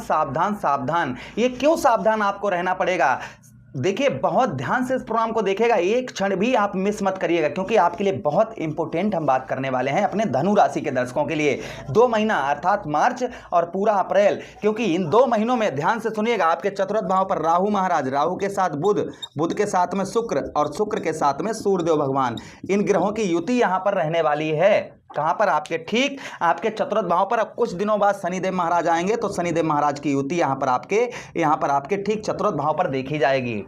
सावधान सावधान। ये क्यों सावधान आपको रहना पड़ेगा? देखिए, बहुत ध्यान से इस प्रोग्राम को देखिएगा, एक क्षण भी आप मिस मत करिएगा, क्योंकि आपके लिए बहुत इंपॉर्टेंट हम बात करने वाले हैं अपने धनु राशि के दर्शकों के लिए। 2 महीना अर्थात मार्च और पूरा अप्रैल, क्योंकि इन 2 महीनों में ध्यान से सुनिएगा, आपके चतुर्थ भाव पर राहु महाराज, राहु के साथ बुध, बुध के साथ में शुक्र और शुक्र के साथ में सूर्यदेव भगवान, इन ग्रहों की युति यहां पर रहने वाली है। कहां पर? आपके ठीक आपके चतुर्थ भाव पर। अब कुछ दिनों बाद शनिदेव महाराज आएंगे, तो शनिदेव महाराज की युति यहां पर आपके ठीक चतुर्थ भाव पर देखी जाएगी।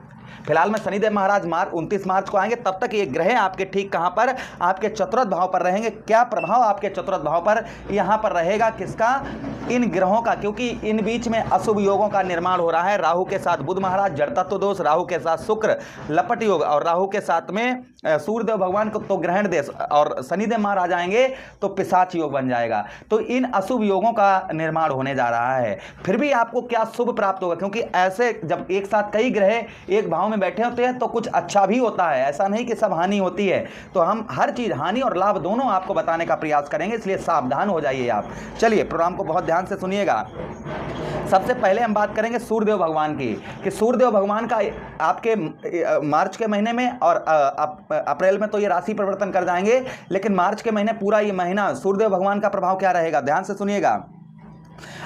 फिलहाल में शनिदेव महाराज 29 मार्च को आएंगे, तब तक ये ग्रह आपके ठीक कहां पर? आपके चतुर्थ भाव पर रहेंगे। क्या प्रभाव आपके चतुर्थ भाव पर यहां पर रहेगा? किसका? इन ग्रहों का, क्योंकि इन बीच में अशुभ योगों का निर्माण हो रहा है। राहु के साथ बुध महाराज जड़तत्व दोष, राहु के साथ शुक्र लपट योग, और राहु के साथ में सूर्यदेव भगवान को तो ग्रहण देश, और शनिदेव महाराज आएंगे तो पिशाच योग बन जाएगा। तो इन अशुभ योगों का निर्माण होने जा रहा है। फिर भी आपको क्या शुभ प्राप्त होगा? क्योंकि ऐसे जब एक साथ कई ग्रह एक भाव में बैठे होते हैं तो कुछ अच्छा भी होता है, ऐसा नहीं कि सब हानि होती है। तो हम हर चीज, हानि और लाभ दोनों आपको बताने का प्रयास करेंगे, इसलिए सावधान हो जाइए आप। चलिए, प्रोग्राम को बहुत ध्यान से सुनिएगा। सबसे पहले हम बात करेंगे सूर्यदेव भगवान की, कि सूर्यदेव भगवान का आपके मार्च के महीने में और अप्रैल में तो ये राशि परिवर्तन कर जाएंगे, लेकिन मार्च के महीने पूरा ये महीना सूर्यदेव भगवान का प्रभाव क्या रहेगा? ध्यान से सुनिएगा।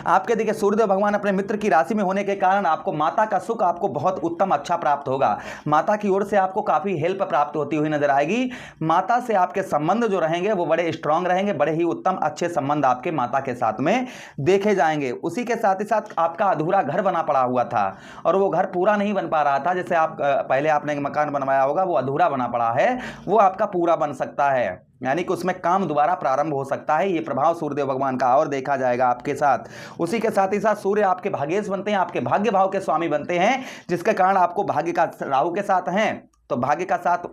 आपके देखिए, सूर्यदेव भगवान अपने मित्र की राशि में होने के कारण आपको माता का सुख आपको बहुत उत्तम अच्छा प्राप्त होगा। माता की ओर से आपको काफी हेल्प प्राप्त होती हुई नजर आएगी। माता से आपके संबंध जो रहेंगे वो बड़े स्ट्रांग रहेंगे, बड़े ही उत्तम अच्छे संबंध आपके माता के साथ में देखे जाएंगे। उसी के साथ ही साथ आपका अधूरा घर बना पड़ा हुआ था और वो घर पूरा नहीं बन पा रहा था, जैसे आप पहले आपने एक मकान बनवाया होगा, वो अधूरा बना पड़ा है, वो आपका पूरा बन सकता है, यानी कि उसमें काम दोबारा प्रारंभ हो सकता है। ये प्रभाव सूर्यदेव भगवान का और देखा जाएगा आपके साथ। उसी के साथ ही साथ सूर्य आपके भाग्येश बनते हैं, आपके भाग्य भाव के स्वामी बनते हैं, जिसके कारण आपको भाग्य का, राहु के साथ हैं तो भाग्य का साथ,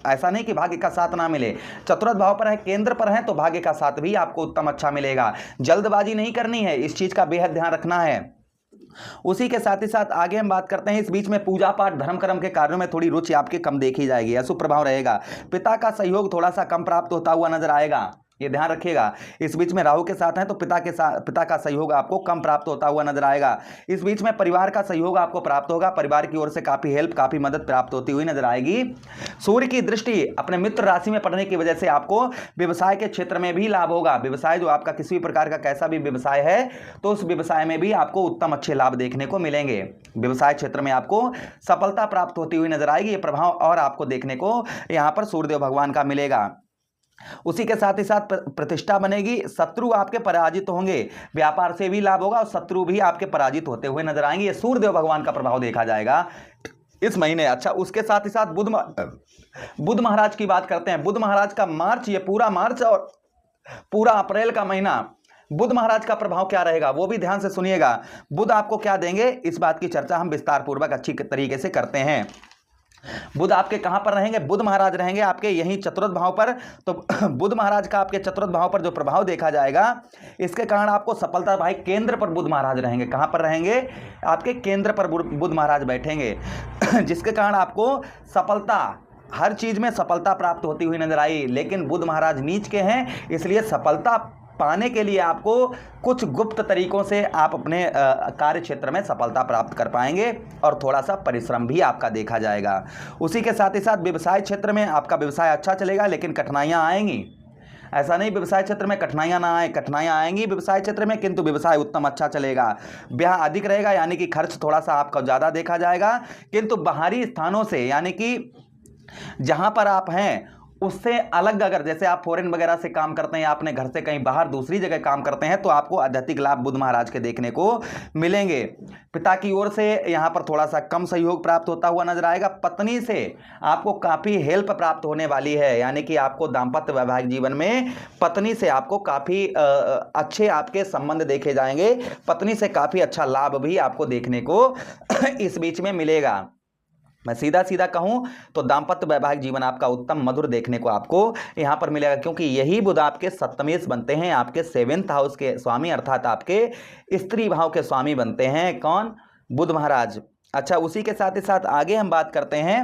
ऐसा नहीं कि भाग्य का साथ ना मिले, चतुर्थ भाव पर है, केंद्र पर है, तो भाग्य का साथ भी आपको उत्तम अच्छा मिलेगा। जल्दबाजी नहीं करनी है, इस चीज का बेहद ध्यान रखना है। उसी के साथ ही साथ आगे हम बात करते हैं, इस बीच में पूजा पाठ धर्म कर्म के कार्यों में थोड़ी रुचि आपकी कम देखी जाएगी, अशुभ प्रभाव रहेगा। पिता का सहयोग थोड़ा सा कम प्राप्त होता हुआ नजर आएगा, ये ध्यान रखिएगा। इस बीच में राहु के साथ हैं तो पिता का सहयोग आपको कम प्राप्त होता हुआ नजर आएगा। इस बीच में परिवार का सहयोग आपको प्राप्त होगा, परिवार की ओर से काफी हेल्प, काफी मदद प्राप्त होती हुई नजर आएगी। सूर्य की दृष्टि अपने मित्र राशि में पड़ने की वजह से आपको व्यवसाय के क्षेत्र में भी लाभ होगा। व्यवसाय जो आपका किसी भी प्रकार का कैसा भी व्यवसाय है, तो उस व्यवसाय में भी आपको उत्तम अच्छे लाभ देखने को मिलेंगे। व्यवसाय क्षेत्र में आपको सफलता प्राप्त होती हुई नजर आएगी। ये प्रभाव और आपको देखने को यहां पर सूर्यदेव भगवान का मिलेगा। उसी के साथ ही साथ प्रतिष्ठा बनेगी, शत्रु आपके पराजित होंगे, व्यापार से भी लाभ होगा और शत्रु भी आपके पराजित होते हुए नजर आएंगे। ये सूर्यदेव भगवान का प्रभाव देखा जाएगा इस महीने। अच्छा, उसके साथ ही साथ बुध महाराज की बात करते हैं। बुध महाराज का मार्च, ये पूरा मार्च और पूरा अप्रैल का महीना बुध महाराज का प्रभाव क्या रहेगा वो भी ध्यान से सुनिएगा। बुध आपको क्या देंगे, इस बात की चर्चा हम विस्तार पूर्वक अच्छी तरीके से करते हैं। बुध आपके कहां पर रहेंगे? बुध महाराज रहेंगे आपके यहीं चतुर्थ भाव पर। तो बुध महाराज का आपके चतुर्थ भाव पर जो प्रभाव देखा जाएगा, इसके कारण आपको सफलता, भाई केंद्र पर बुध महाराज रहेंगे। कहां पर रहेंगे? आपके केंद्र पर बुध महाराज बैठेंगे, जिसके कारण आपको सफलता, हर चीज में सफलता प्राप्त होती हुई नजर आई। लेकिन बुध महाराज नीच के हैं, इसलिए सफलता पाने के लिए आपको कुछ गुप्त तरीकों से आप अपने कार्य क्षेत्र में सफलता प्राप्त कर पाएंगे और थोड़ा सा परिश्रम भी आपका देखा जाएगा। उसी के साथ ही साथ व्यवसाय क्षेत्र में आपका व्यवसाय अच्छा चलेगा, लेकिन कठिनाइयां आएंगी। ऐसा नहीं व्यवसाय क्षेत्र में कठिनाइयां ना आए, कठिनाइयां आएंगी व्यवसाय क्षेत्र में, किंतु व्यवसाय उत्तम अच्छा चलेगा। ब्याह अधिक रहेगा, यानी कि खर्च थोड़ा सा आपका ज़्यादा देखा जाएगा, किंतु बाहरी स्थानों से, यानी कि जहां पर आप हैं उससे अलग, अगर जैसे आप फॉरेन वगैरह से काम करते हैं या अपने घर से कहीं बाहर दूसरी जगह काम करते हैं, तो आपको आध्यात्मिक लाभ बुध महाराज के देखने को मिलेंगे। पिता की ओर से यहां पर थोड़ा सा कम सहयोग प्राप्त होता हुआ नजर आएगा। पत्नी से आपको काफी हेल्प प्राप्त होने वाली है, यानी कि आपको दाम्पत्य वैवाहिक जीवन में पत्नी से आपको काफी अच्छे आपके संबंध देखे जाएंगे। पत्नी से काफी अच्छा लाभ भी आपको देखने को इस बीच में मिलेगा। मैं सीधा सीधा कहूं तो दाम्पत्य वैवाहिक जीवन आपका उत्तम मधुर देखने को आपको यहां पर मिलेगा, क्योंकि यही बुध आपके सप्तमेश बनते हैं, आपके 7th हाउस के स्वामी, अर्थात आपके स्त्री भाव के स्वामी बनते हैं। कौन? बुध महाराज। अच्छा, उसी के साथ ही साथ आगे हम बात करते हैं,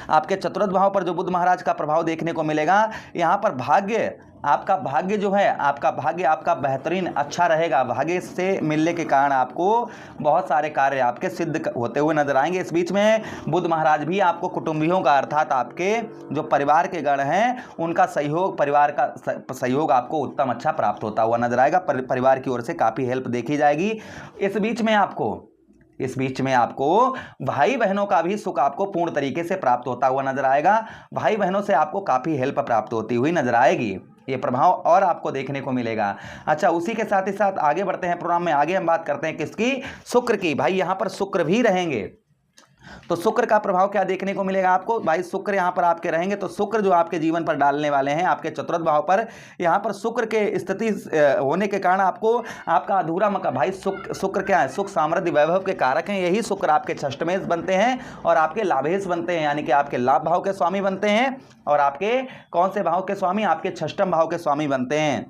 आपके चतुर्थ भाव पर जो बुध महाराज का प्रभाव देखने को मिलेगा, यहां पर भाग्य आपका भाग्य जो है, आपका भाग्य आपका बेहतरीन अच्छा रहेगा। भाग्य से मिलने के कारण आपको बहुत सारे कार्य आपके सिद्ध होते हुए नजर आएंगे। इस बीच में बुध महाराज भी आपको कुटुंबियों का अर्थात आपके जो परिवार के गण हैं उनका सहयोग, परिवार का सहयोग आपको उत्तम अच्छा प्राप्त होता हुआ नजर आएगा। परिवार की ओर से काफ़ी हेल्प देखी जाएगी। इस बीच में आपको भाई बहनों का भी सुख आपको पूर्ण तरीके से प्राप्त होता हुआ नजर आएगा। भाई बहनों से आपको काफ़ी हेल्प प्राप्त होती हुई नजर आएगी। ये प्रभाव और आपको देखने को मिलेगा। अच्छा, उसी के साथ ही साथ आगे बढ़ते हैं प्रोग्राम में। आगे हम बात करते हैं किसकी? शुक्र की। भाई यहां पर शुक्र भी रहेंगे, तो शुक्र का प्रभाव क्या देखने को मिलेगा आपको? भाई शुक्र यहां पर आपके रहेंगे, तो शुक्र जो आपके जीवन पर डालने वाले हैं आपके चतुर्थ भाव पर, यहां पर शुक्र के स्थिति होने के कारण आपको आपका अधूरा मकान, भाई शुक्र क्या है? सुख समृद्धि वैभव के कारक हैं। यही शुक्र आपके षष्ठमेश बनते हैं और आपके लाभेश बनते हैं, यानी कि आपके लाभ भाव के स्वामी बनते हैं। और आपके कौन से भाव के स्वामी? आपके षष्ठम भाव के स्वामी बनते हैं।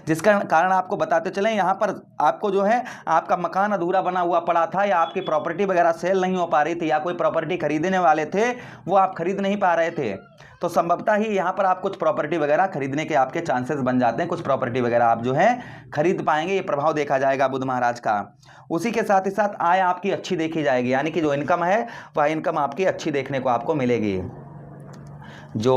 जिसका कारण आपको बताते चलें, यहाँ पर आपको जो है आपका मकान अधूरा बना हुआ पड़ा था, या आपकी प्रॉपर्टी वगैरह सेल नहीं हो पा रही थी, या कोई प्रॉपर्टी खरीदने वाले थे वो आप खरीद नहीं पा रहे थे, तो संभवतः ही यहाँ पर आप कुछ प्रॉपर्टी वगैरह खरीदने के आपके चांसेस बन जाते हैं। कुछ प्रॉपर्टी वगैरह आप जो है खरीद पाएंगे। ये प्रभाव देखा जाएगा बुध महाराज का। उसी के साथ ही साथ आय आपकी अच्छी देखी जाएगी, यानी कि जो इनकम है वह इनकम आपकी अच्छी देखने को आपको मिलेगी। जो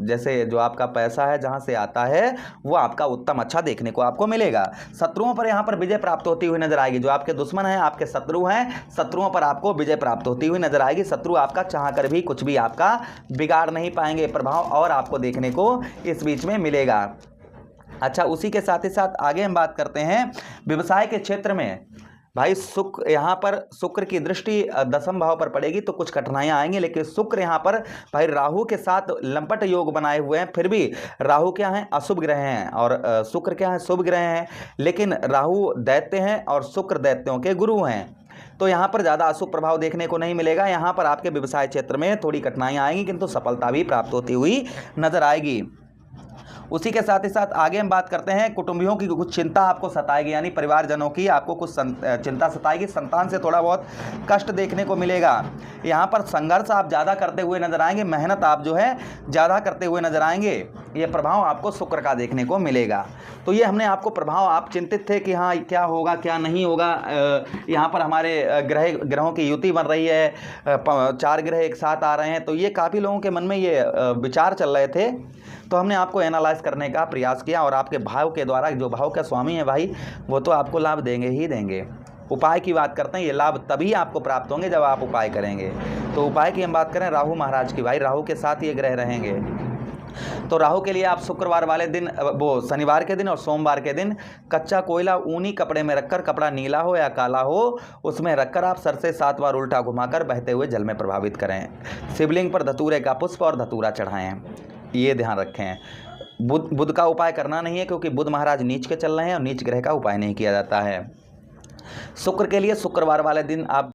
जैसे जो आपका पैसा है जहां से आता है वो आपका उत्तम अच्छा देखने को आपको मिलेगा। शत्रुओं पर यहां पर विजय प्राप्त होती हुई नजर आएगी। जो आपके दुश्मन हैं, आपके शत्रु हैं, शत्रुओं पर आपको विजय प्राप्त होती हुई नजर आएगी। शत्रु आपका चाह कर भी कुछ भी आपका बिगाड़ नहीं पाएंगे। प्रभाव और आपको देखने को इस बीच में मिलेगा। अच्छा, उसी के साथ ही साथ आगे हम बात करते हैं व्यवसाय के क्षेत्र में। भाई शुक्र यहाँ पर शुक्र की दृष्टि दसम भाव पर पड़ेगी तो कुछ कठिनाइयाँ आएंगी, लेकिन शुक्र यहाँ पर भाई राहु के साथ लंपट योग बनाए हुए हैं। फिर भी राहु क्या है? अशुभ ग्रह हैं, और शुक्र क्या है? शुभ ग्रह हैं। लेकिन राहु दैत्य हैं और शुक्र दैत्यों के गुरु हैं, तो यहाँ पर ज़्यादा अशुभ प्रभाव देखने को नहीं मिलेगा। यहाँ पर आपके व्यवसाय क्षेत्र में थोड़ी कठिनाइयाँ आएंगी, किंतु सफलता भी प्राप्त होती हुई नजर आएगी। उसी के साथ ही साथ आगे हम बात करते हैं कुटुंबियों की कुछ चिंता आपको सताएगी, यानी परिवारजनों की आपको कुछ चिंता सताएगी। संतान से थोड़ा बहुत कष्ट देखने को मिलेगा। यहाँ पर संघर्ष आप ज़्यादा करते हुए नजर आएंगे, मेहनत आप जो है ज़्यादा करते हुए नजर आएंगे। ये प्रभाव आपको शुक्र का देखने को मिलेगा। तो ये हमने आपको प्रभाव, आप चिंतित थे कि हाँ क्या होगा क्या नहीं होगा, यहाँ पर हमारे ग्रहों की युति बन रही है, 4 ग्रह एक साथ आ रहे हैं, तो ये काफ़ी लोगों के मन में ये विचार चल रहे थे। तो हमने आपको एनालाइज करने का प्रयास किया, और आपके भाव के द्वारा जो भाव का स्वामी है भाई वो तो आपको लाभ देंगे ही देंगे। उपाय की बात करते हैं, ये लाभ तभी आपको प्राप्त होंगे जब आप उपाय करेंगे। तो उपाय की हम बात करें राहु महाराज की। भाई राहु के साथ ये ग्रह रहेंगे, तो राहु के लिए आप शुक्रवार वाले दिन, वो शनिवार के दिन और सोमवार के दिन कच्चा कोयला ऊनी कपड़े में रखकर, कपड़ा नीला हो या काला हो, उसमें रखकर आप सर से 7 बार उल्टा घुमाकर बहते हुए जल में प्रभावित करें। शिवलिंग पर धतूरे का पुष्प और धतूरा चढ़ाएं, ये ध्यान रखें। बुध का उपाय करना नहीं है, क्योंकि बुध महाराज नीच के चल रहे हैं और नीच ग्रह का उपाय नहीं किया जाता है। शुक्र के लिए शुक्रवार वाले दिन आप